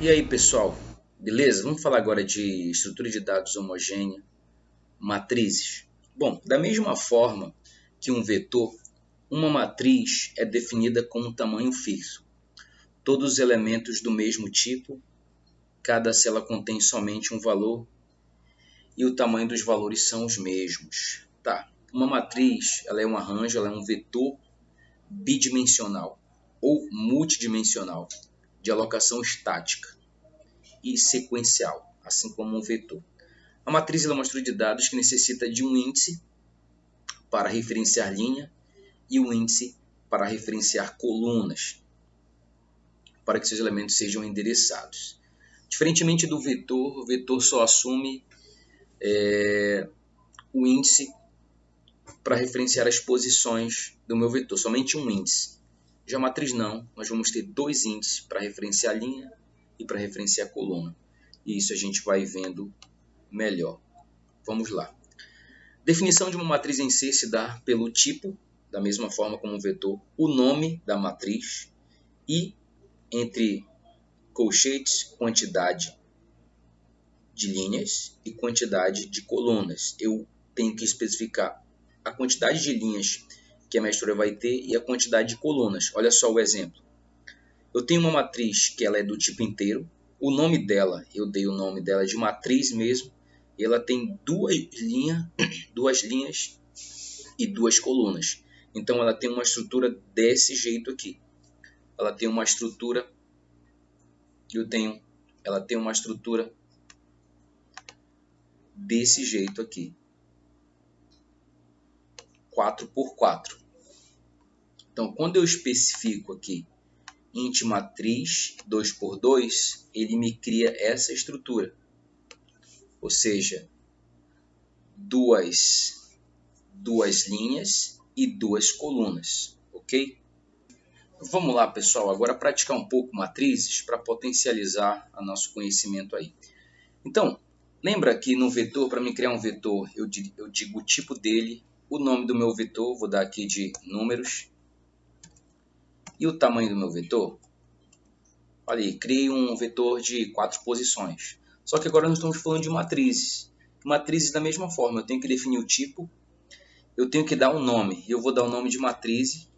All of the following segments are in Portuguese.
E aí, pessoal, beleza? Vamos falar agora de estrutura de dados homogênea, matrizes. Bom, da mesma forma que um vetor, uma matriz é definida com um tamanho fixo. Todos os elementos do mesmo tipo, cada célula contém somente um valor e o tamanho dos valores são os mesmos. Tá. Uma matriz, ela é um arranjo, ela é um vetor bidimensional ou multidimensional de alocação estática e sequencial, assim como um vetor. A matriz é uma estrutura de dados que necessita de um índice para referenciar linha e um índice para referenciar colunas, para que seus elementos sejam endereçados. Diferentemente do vetor, o vetor só assume o índice para referenciar as posições do meu vetor, somente um índice. Já a matriz não, nós vamos ter dois índices para referenciar a linha e para referenciar a coluna. E isso a gente vai vendo melhor. Vamos lá. Definição de uma matriz em C se dá pelo tipo, da mesma forma como um vetor, o nome da matriz e, entre colchetes, quantidade de linhas e quantidade de colunas. Eu tenho que especificar a quantidade de linhas que a minha história vai ter e a quantidade de colunas. Olha só o exemplo. Eu tenho uma matriz que ela é do tipo inteiro. O nome dela, eu dei o nome dela de matriz mesmo. Ela tem duas linhas e duas colunas. Então ela tem uma estrutura desse jeito aqui. Ela tem uma estrutura desse jeito aqui. 4x4. Então quando eu especifico aqui int matriz 2x2, ele me cria essa estrutura. Ou seja, duas linhas e duas colunas, ok? Vamos lá, pessoal, agora praticar um pouco matrizes para potencializar o nosso conhecimento aí. Então, lembra que no vetor, para mim criar um vetor, eu digo o tipo dele, o nome do meu vetor, vou dar aqui de números, e o tamanho do meu vetor. Olha aí, criei um vetor de 4 posições. Só que agora nós estamos falando de matrizes. Matrizes da mesma forma, eu tenho que definir o tipo, eu tenho que dar um nome. Eu vou dar o nome de matriz,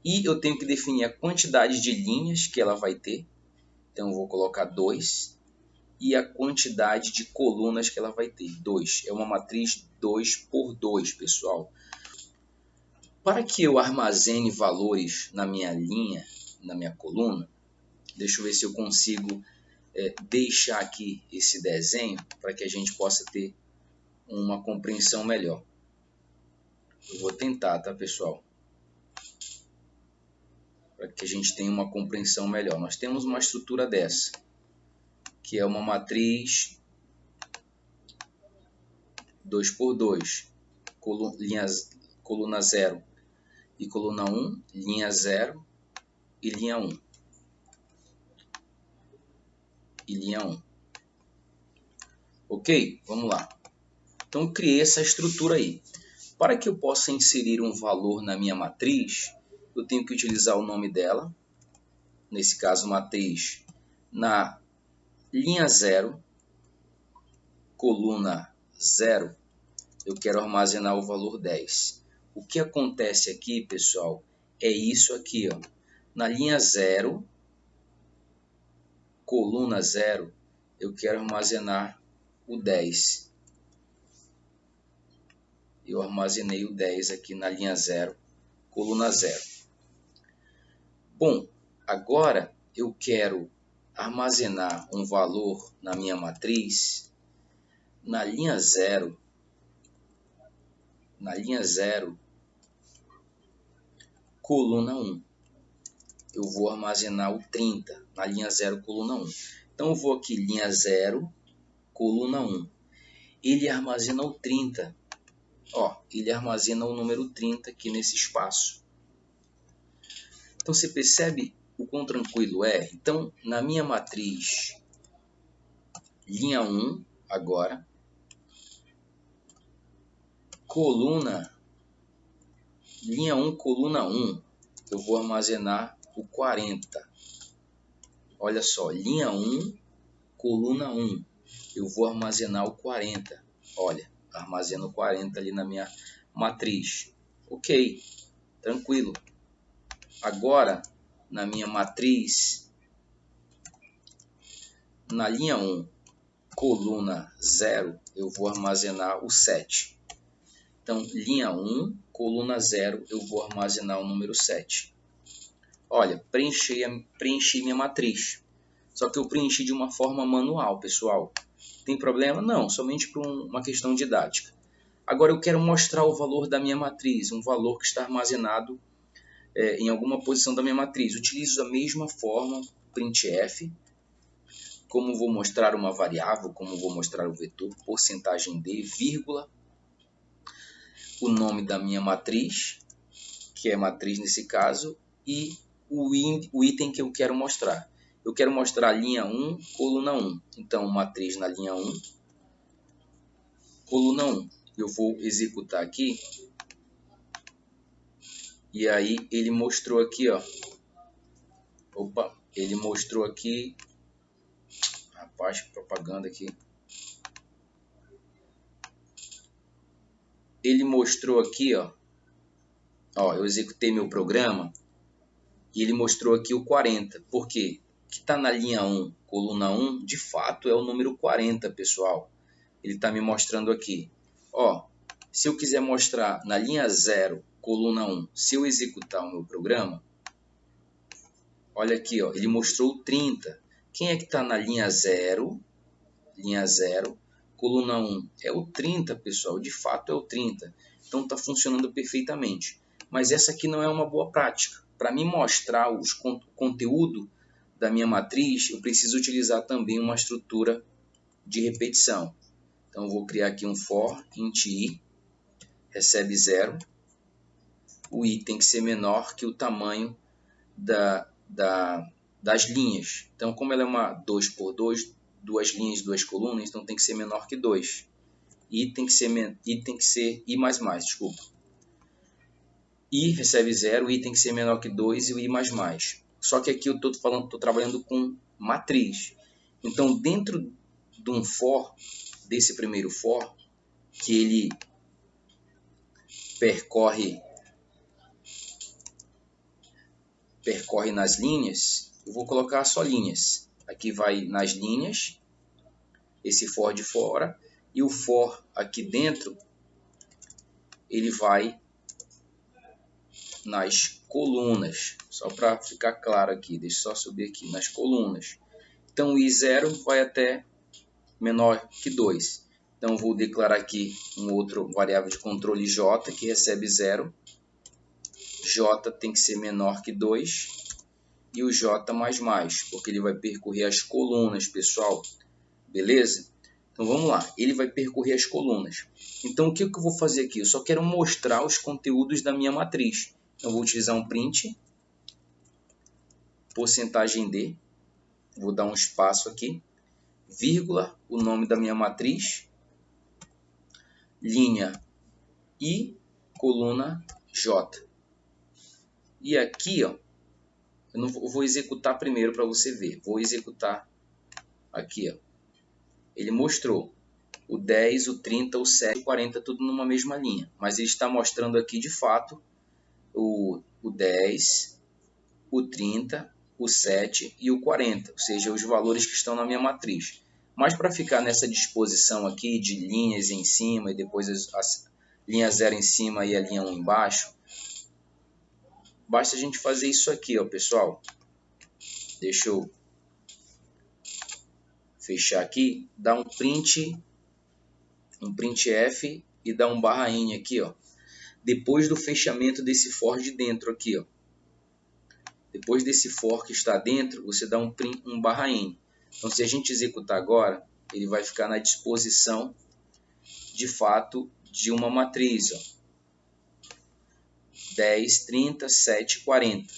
e eu tenho que definir a quantidade de linhas que ela vai ter. Então eu vou colocar 2. E a quantidade de colunas que ela vai ter, 2. É uma matriz 2x2, pessoal. Para que eu armazene valores na minha linha, na minha coluna, deixa eu ver se eu consigo deixar aqui esse desenho para que a gente possa ter uma compreensão melhor. Eu vou tentar, tá, pessoal? Para que a gente tenha uma compreensão melhor. Nós temos uma estrutura dessa, que é uma matriz 2x2, coluna 0 e coluna 1, linha 0 e linha 1. Ok? Vamos lá. Então, eu criei essa estrutura aí. Para que eu possa inserir um valor na minha matriz, eu tenho que utilizar o nome dela. Nesse caso, matriz na linha 0, coluna 0, eu quero armazenar o valor 10. O que acontece aqui, pessoal, é isso aqui, ó. Na linha 0, coluna 0, eu quero armazenar o 10. Eu armazenei o 10 aqui na linha 0, coluna 0. Bom, agora eu quero armazenar um valor na minha matriz na linha 0, coluna 1. Eu vou armazenar o 30 na linha 0, coluna 1. Então eu vou aqui, linha 0, coluna 1. Ele armazena o 30. Ó, ele armazena o número 30 aqui nesse espaço. Então você percebe o quão tranquilo é? Então, na minha matriz, linha 1, agora, linha 1, coluna 1, eu vou armazenar o 40. olha só, linha 1, coluna 1. Eu vou armazenar o 40. Olha, armazeno 40 ali na minha matriz. Ok, tranquilo. Agora, na minha matriz, na linha 1, coluna 0, eu vou armazenar o 7. Então, linha 1, coluna 0, eu vou armazenar o número 7. Olha, preenchi minha matriz. Só que eu preenchi de uma forma manual, pessoal. Tem problema? Não, somente por uma questão didática. Agora eu quero mostrar o valor da minha matriz, um valor que está armazenado em alguma posição da minha matriz. Utilizo a mesma forma, printf, como vou mostrar uma variável, como vou mostrar o vetor, porcentagem d, vírgula, o nome da minha matriz, que é matriz nesse caso, e o item que eu quero mostrar. Eu quero mostrar a linha 1, coluna 1. Então, matriz na linha 1, coluna 1. Eu vou executar aqui. E aí, ele mostrou aqui, ó. Opa, ele mostrou aqui. Rapaz, propaganda aqui. Ele mostrou aqui, ó. Ó, eu executei meu programa. E ele mostrou aqui o 40. Por quê? O que está na linha 1, coluna 1, de fato é o número 40, pessoal. Ele está me mostrando aqui. Ó, se eu quiser mostrar na linha 0, coluna 1, se eu executar o meu programa, olha aqui, ó, ele mostrou 30. Quem é que está na linha 0? Linha 0, coluna 1. É o 30, pessoal. De fato é o 30. Então está funcionando perfeitamente. Mas essa aqui não é uma boa prática. Para me mostrar o conteúdo da minha matriz, eu preciso utilizar também uma estrutura de repetição. Então, eu vou criar aqui um for int i, recebe 0. O i tem que ser menor que o tamanho das linhas. Então, como ela é uma 2 por 2, duas linhas e duas colunas, então tem que ser menor que 2. I tem que ser i mais mais, desculpa. I recebe 0, i tem que ser menor que 2 e o i mais mais. Só que aqui eu estou trabalhando com matriz. Então, dentro de um for, desse primeiro for, que ele percorre nas linhas, eu vou colocar só linhas. Aqui vai nas linhas, esse for de fora, e o for aqui dentro, ele vai nas colunas. Só para ficar claro aqui, deixa eu só subir aqui, nas colunas. Então, o i0 vai até menor que 2. Então, vou declarar aqui um outro variável de controle j, que recebe 0. J tem que ser menor que 2. E o j mais mais, porque ele vai percorrer as colunas, pessoal. Beleza? Então, vamos lá. Ele vai percorrer as colunas. Então, o que eu vou fazer aqui? Eu só quero mostrar os conteúdos da minha matriz. Então, eu vou utilizar um print, porcentagem d, vou dar um espaço aqui, vírgula, o nome da minha matriz, linha i, coluna j. E aqui, ó, eu vou executar primeiro para você ver. Vou executar aqui, ó. Ele mostrou o 10, o 30, o 7, o 40, tudo numa mesma linha. Mas ele está mostrando aqui, de fato, o 10, o 30, o 7 e o 40, ou seja, os valores que estão na minha matriz. Mas para ficar nessa disposição aqui de linhas em cima e depois as linha 0 em cima e a linha 1 embaixo, basta a gente fazer isso aqui, ó, pessoal. Deixa eu fechar aqui, dar um printf e dar um /n aqui, ó. Depois do fechamento desse for de dentro aqui, ó. Depois desse for que está dentro, você dá um /n. Então, se a gente executar agora, ele vai ficar na disposição, de fato, de uma matriz, ó. 10, 30, 7, 40.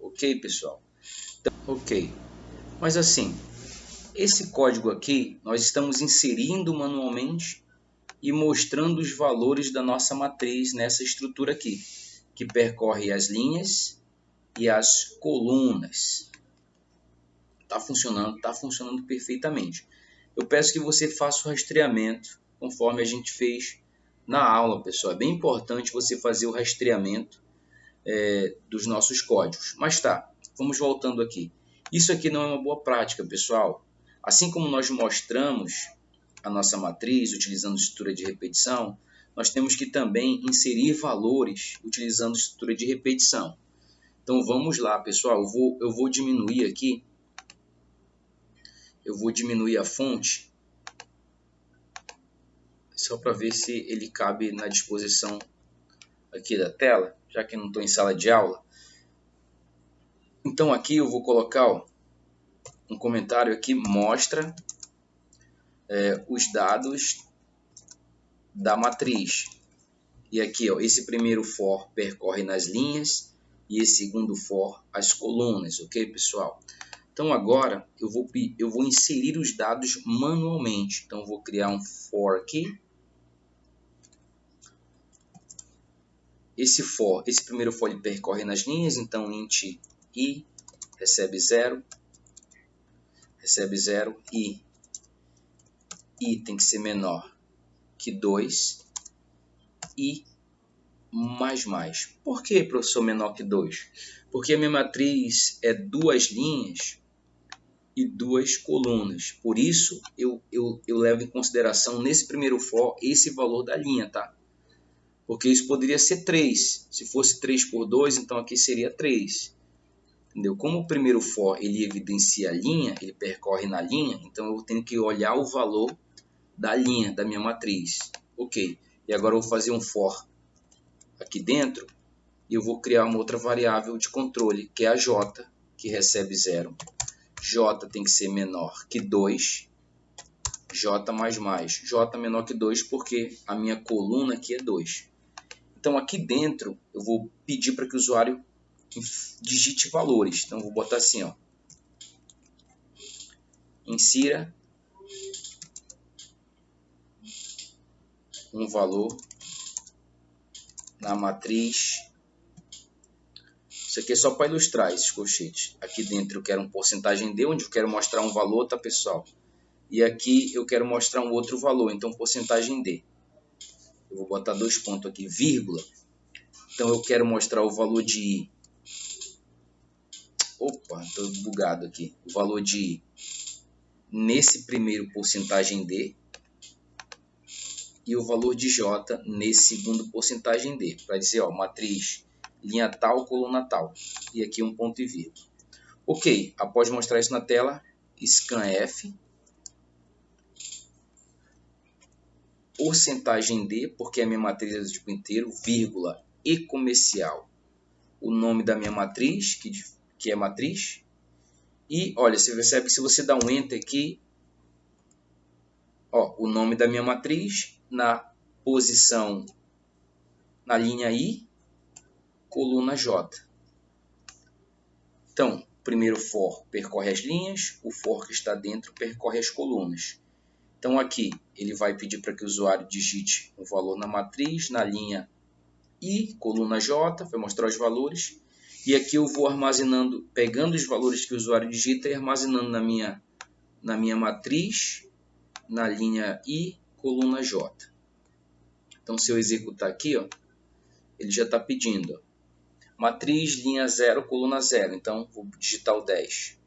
Ok, pessoal? Então, ok. Mas assim, esse código aqui, nós estamos inserindo manualmente e mostrando os valores da nossa matriz nessa estrutura aqui, que percorre as linhas e as colunas. está funcionando perfeitamente. Eu peço que você faça o rastreamento conforme a gente fez na aula, pessoal. É bem importante você fazer o rastreamento dos nossos códigos. Mas tá, vamos voltando aqui. Isso aqui não é uma boa prática, pessoal. Assim como nós mostramos a nossa matriz utilizando estrutura de repetição, nós temos que também inserir valores utilizando estrutura de repetição. Então vamos lá, pessoal. Eu vou diminuir aqui. Eu vou diminuir a fonte só para ver se ele cabe na disposição aqui da tela, já que eu não estou em sala de aula. Então aqui eu vou colocar um comentário aqui, mostra os dados da matriz. E aqui, esse primeiro for percorre nas linhas e esse segundo for as colunas, ok, pessoal? Então agora eu vou inserir os dados manualmente. Então eu vou criar um for aqui. Esse primeiro for ele percorre nas linhas, então int i recebe 0 e i tem que ser menor que 2 e mais. Por que, professor, menor que 2? Porque a minha matriz é 2 linhas e 2 colunas. Por isso, eu levo em consideração nesse primeiro for esse valor da linha, tá? Porque isso poderia ser 3. Se fosse 3 por 2, então aqui seria 3. Entendeu? Como o primeiro for ele evidencia a linha, ele percorre na linha, então eu tenho que olhar o valor da linha da minha matriz. Ok. E agora eu vou fazer um for aqui dentro e eu vou criar uma outra variável de controle, que é a j, que recebe 0. J tem que ser menor que 2. J mais. J menor que 2 porque a minha coluna aqui é 2. Então aqui dentro eu vou pedir para que o usuário digite valores. Então eu vou botar assim, ó. Insira um valor na matriz. Isso aqui é só para ilustrar esses colchetes. Aqui dentro eu quero um porcentagem D, onde eu quero mostrar um valor, tá, pessoal? E aqui eu quero mostrar um outro valor, então porcentagem D. Eu vou botar 2 pontos aqui, vírgula. Então eu quero mostrar o valor de I. Opa, estou bugado aqui. O valor de I nesse primeiro porcentagem D. E o valor de J nesse segundo porcentagem D. Para dizer, ó, matriz, linha tal, coluna tal. E aqui um ponto e vírgula. Ok, após mostrar isso na tela, scanf. Porcentagem D, porque a minha matriz é do tipo inteiro, vírgula, e comercial. O nome da minha matriz, que é matriz. E, olha, você percebe que se você dá um Enter aqui, ó, o nome da minha matriz na posição, na linha I, coluna J. Então, o primeiro for percorre as linhas, o for que está dentro percorre as colunas. Então, aqui, ele vai pedir para que o usuário digite um valor na matriz, na linha I, coluna J, vai mostrar os valores. E aqui eu vou armazenando, pegando os valores que o usuário digita e armazenando na minha matriz, na linha I, coluna J. Então, se eu executar aqui, ó, ele já está pedindo. Ó, matriz, linha 0, coluna 0. Então, vou digitar o 10.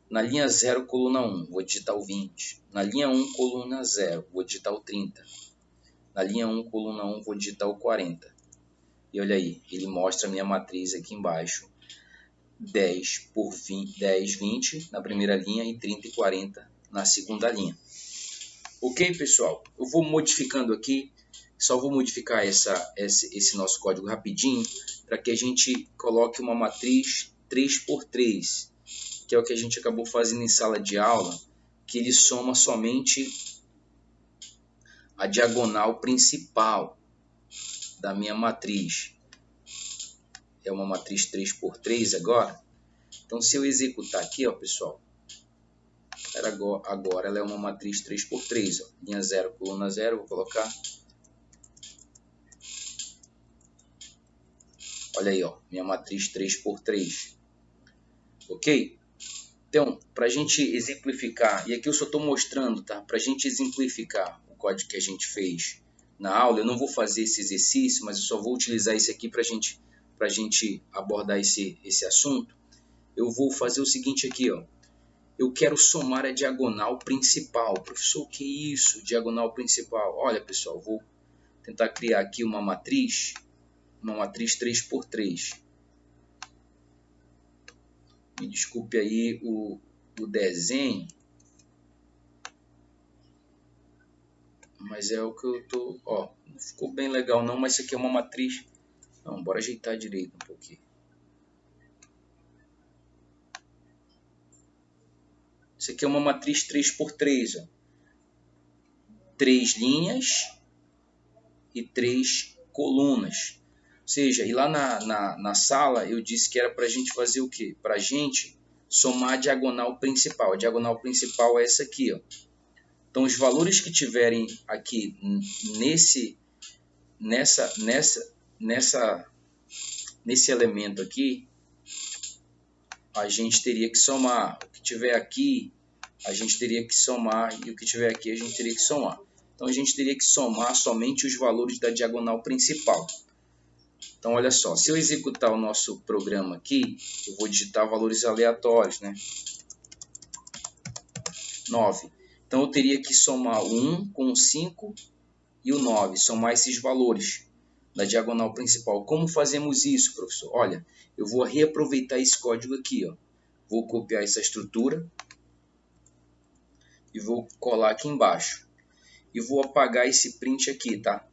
Na linha 0, coluna 1, vou digitar o 20. Na linha 1, coluna 0, vou digitar o 30. Na linha 1, coluna 1, vou digitar o 40. E olha aí, ele mostra a minha matriz aqui embaixo. 10 por 20, 10, 20 na primeira linha e 30 e 40 na segunda linha. Ok, pessoal? Eu vou modificando aqui, só vou modificar esse nosso código rapidinho para que a gente coloque uma matriz 3x3, que é o que a gente acabou fazendo em sala de aula, que ele soma somente a diagonal principal da minha matriz. É uma matriz 3x3 agora. Então, se eu executar aqui, ó, pessoal, agora ela é uma matriz 3x3. Ó, linha 0, coluna 0, vou colocar. Olha aí, ó, minha matriz 3x3. Ok? Então, para a gente exemplificar, e aqui eu só estou mostrando, tá? Para a gente exemplificar o código que a gente fez na aula, eu não vou fazer esse exercício, mas eu só vou utilizar isso aqui para a gente abordar esse assunto. Eu vou fazer o seguinte aqui, ó. Eu quero somar a diagonal principal. Professor, o que é isso? Diagonal principal. Olha, pessoal, vou tentar criar aqui uma matriz 3×3. Me desculpe aí o desenho, mas é o que eu tô, ó, não ficou bem legal não, mas isso aqui é uma matriz. Não, bora ajeitar direito um pouquinho. Isso aqui é uma matriz 3×3, ó. 3 linhas e 3 colunas. Ou seja, e lá na sala eu disse que era para a gente fazer o quê? Para a gente somar a diagonal principal. A diagonal principal é essa aqui, ó. Então, os valores que tiverem aqui nesse elemento aqui, a gente teria que somar. O que tiver aqui, a gente teria que somar, e o que tiver aqui, a gente teria que somar. Então, a gente teria que somar somente os valores da diagonal principal. Então, olha só, se eu executar o nosso programa aqui, eu vou digitar valores aleatórios, né? 9. Então, eu teria que somar o 1 com o 5 e o 9, somar esses valores da diagonal principal. Como fazemos isso, professor? Olha, eu vou reaproveitar esse código aqui, ó. Vou copiar essa estrutura e vou colar aqui embaixo. E vou apagar esse print aqui, tá?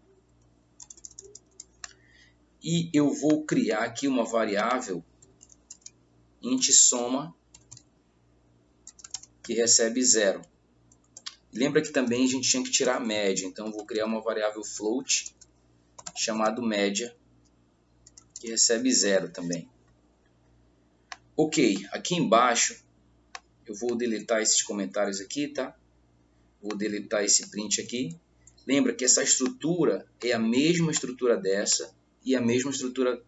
E eu vou criar aqui uma variável int soma que recebe 0. Lembra que também a gente tinha que tirar a média, então eu vou criar uma variável float chamada média que recebe 0 também. Ok, aqui embaixo eu vou deletar esses comentários aqui, tá? Vou deletar esse print aqui. Lembra que essa estrutura é a mesma estrutura dessa e a mesma estrutura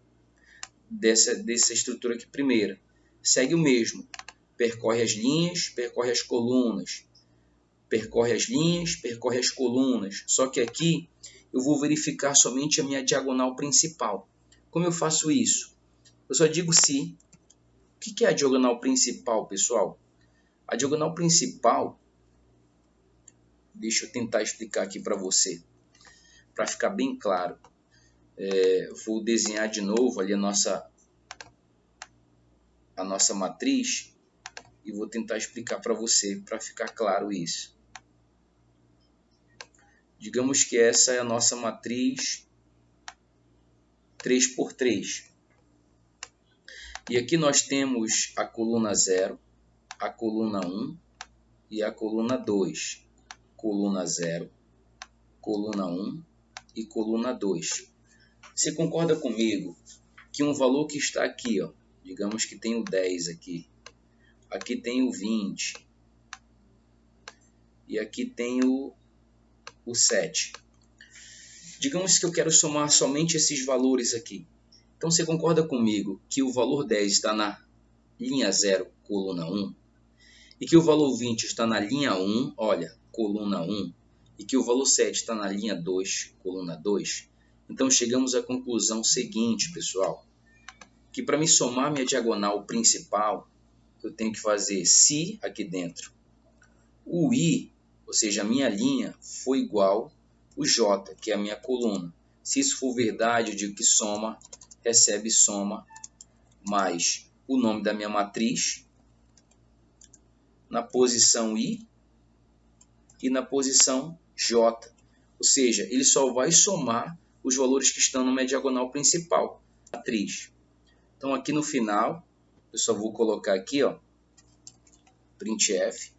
dessa estrutura aqui primeira. Segue o mesmo. Percorre as linhas, percorre as colunas. Percorre as linhas, percorre as colunas. Só que aqui eu vou verificar somente a minha diagonal principal. Como eu faço isso? Eu só digo se. O que é a diagonal principal, pessoal? A diagonal principal, deixa eu tentar explicar aqui para você, para ficar bem claro. Vou desenhar de novo ali a nossa matriz e vou tentar explicar para você, para ficar claro isso. Digamos que essa é a nossa matriz 3×3. E aqui nós temos a coluna 0, a coluna 1 e a coluna 2. Coluna 0, coluna 1 e coluna 2. Você concorda comigo que um valor que está aqui, ó, digamos que tem o 10 aqui, aqui tem o 20 e aqui tem o 7. Digamos que eu quero somar somente esses valores aqui. Então você concorda comigo que o valor 10 está na linha 0, coluna 1, e que o valor 20 está na linha 1, olha, coluna 1, e que o valor 7 está na linha 2, coluna 2. Então chegamos à conclusão seguinte, pessoal, que para me somar minha diagonal principal, eu tenho que fazer se aqui dentro. O i, ou seja, a minha linha, foi igual o j, que é a minha coluna. Se isso for verdade, eu digo que soma, recebe soma, mais o nome da minha matriz, na posição i e na posição j. Ou seja, ele só vai somar os valores que estão na minha diagonal principal, matriz. Então aqui no final, eu só vou colocar aqui, ó, printf,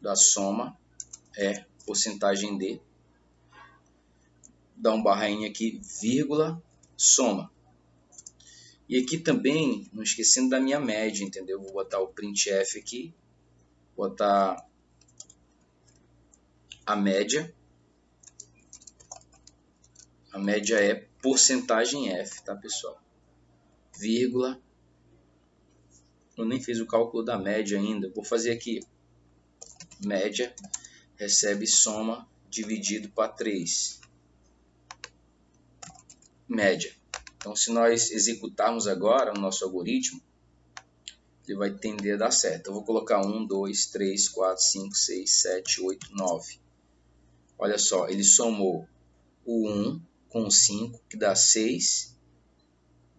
da soma é porcentagem d, dá um barrainha aqui, vírgula, soma. E aqui também, não esquecendo da minha média, entendeu? Vou botar o printf aqui, botar a média A média é porcentagem F, tá, pessoal? Vírgula. Eu nem fiz o cálculo da média ainda. Vou fazer aqui. Média recebe soma dividido para 3. Média. Então, se nós executarmos agora o nosso algoritmo, ele vai tender a dar certo. Eu vou colocar 1, 2, 3, 4, 5, 6, 7, 8, 9. Olha só, ele somou o 1 com o 5, que dá 6,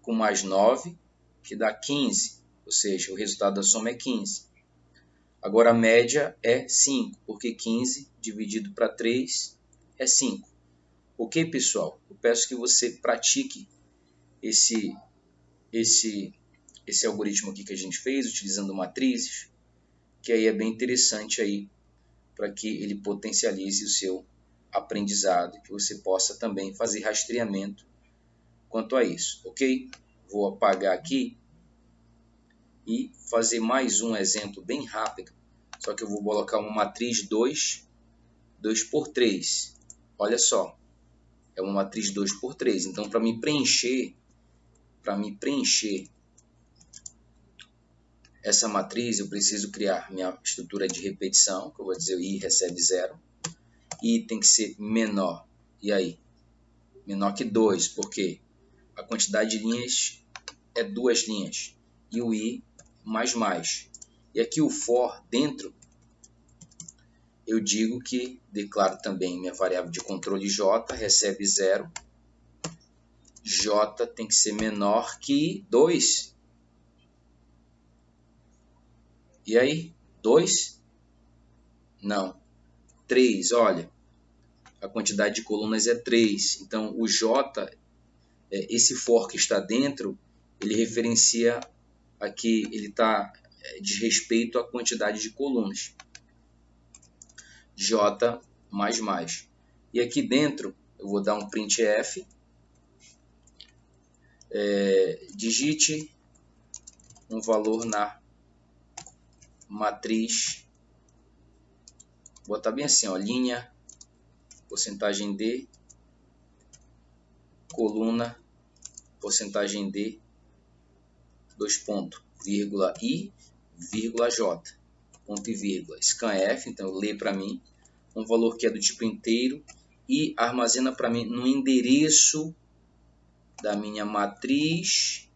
com mais 9, que dá 15. Ou seja, o resultado da soma é 15. Agora a média é 5, porque 15 dividido para 3 é 5. Ok, pessoal? Eu peço que você pratique esse algoritmo aqui que a gente fez, utilizando matrizes, que aí é bem interessante aí para que ele potencialize o seu aprendizado, que você possa também fazer rastreamento quanto a isso, ok? Vou apagar aqui e fazer mais um exemplo bem rápido, só que eu vou colocar uma matriz 2 por 3. Olha só, é uma matriz 2 por 3. Então, para me preencher essa matriz, eu preciso criar minha estrutura de repetição, que eu vou dizer I recebe 0. I tem que ser menor. E aí? Menor que 2, porque a quantidade de linhas é 2 linhas. E o I mais. E aqui o for dentro, eu digo que declaro também minha variável de controle J, recebe 0. J tem que ser menor que 2. E aí? 2? Não. 3, olha. A quantidade de colunas é 3. Então, o J, esse for que está dentro, ele referencia aqui, ele está de respeito à quantidade de colunas. J mais. E aqui dentro, eu vou dar um printf. Digite um valor na matriz. Vou botar bem assim, ó, linha, porcentagem D, coluna, porcentagem D, 2 pontos, vírgula I, vírgula J, ponto e vírgula, scanf, então lê para mim, um valor que é do tipo inteiro e armazena para mim no endereço da minha matriz,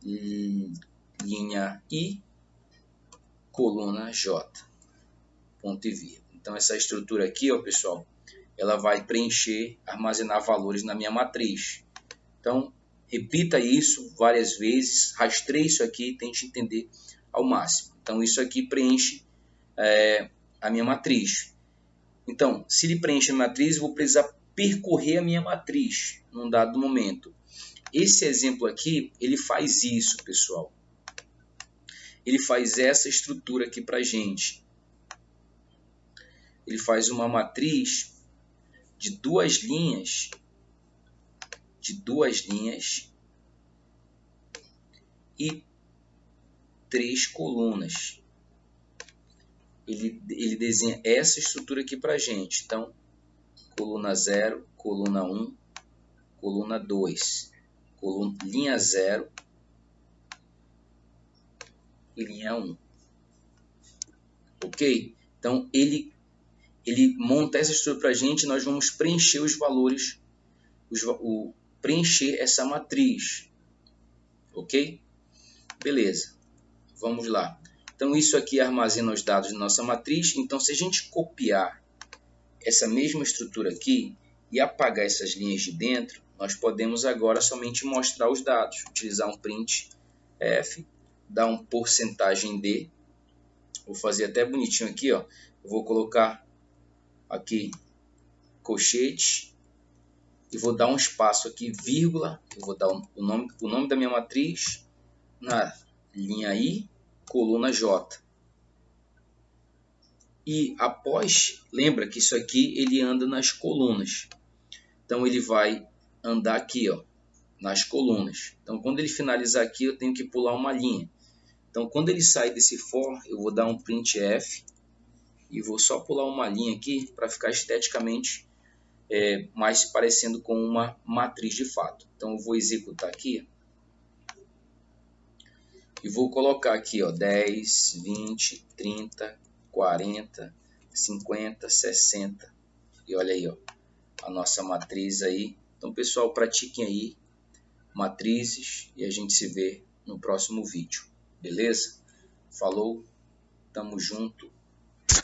linha I, coluna J, ponto e vírgula. Então essa estrutura aqui, ó, pessoal, ela vai preencher, armazenar valores na minha matriz. Então, repita isso várias vezes, rastreie isso aqui, tente entender ao máximo. Então, isso aqui preenche a minha matriz. Então, se ele preenche a matriz, eu vou precisar percorrer a minha matriz num dado momento. Esse exemplo aqui, ele faz isso, pessoal. Ele faz essa estrutura aqui para a gente. Ele faz uma matriz de duas linhas e 3 colunas. Ele desenha essa estrutura aqui para a gente. Então, coluna 0, coluna 1, coluna 2, linha 0 e linha 1. Ok? Então, ele monta essa estrutura para a gente e nós vamos preencher os valores, preencher essa matriz. Ok? Beleza. Vamos lá. Então, isso aqui armazena os dados da nossa matriz. Então, se a gente copiar essa mesma estrutura aqui e apagar essas linhas de dentro, nós podemos agora somente mostrar os dados. Utilizar um printf, dar um porcentagem D. Vou fazer até bonitinho aqui, ó. Eu vou colocar aqui colchete e vou dar um espaço aqui, vírgula. Eu vou dar o nome da minha matriz na linha I, coluna J. E após, lembra que isso aqui ele anda nas colunas. Então ele vai andar aqui, ó, nas colunas. Então quando ele finalizar aqui, eu tenho que pular uma linha. Então quando ele sair desse for, eu vou dar um printf e vou só pular uma linha aqui para ficar esteticamente mais parecendo com uma matriz de fato. Então eu vou executar aqui e vou colocar aqui, ó, 10, 20, 30, 40, 50, 60. E olha aí, ó, a nossa matriz aí. Então, pessoal, pratiquem aí matrizes e a gente se vê no próximo vídeo. Beleza? Falou, tamo junto.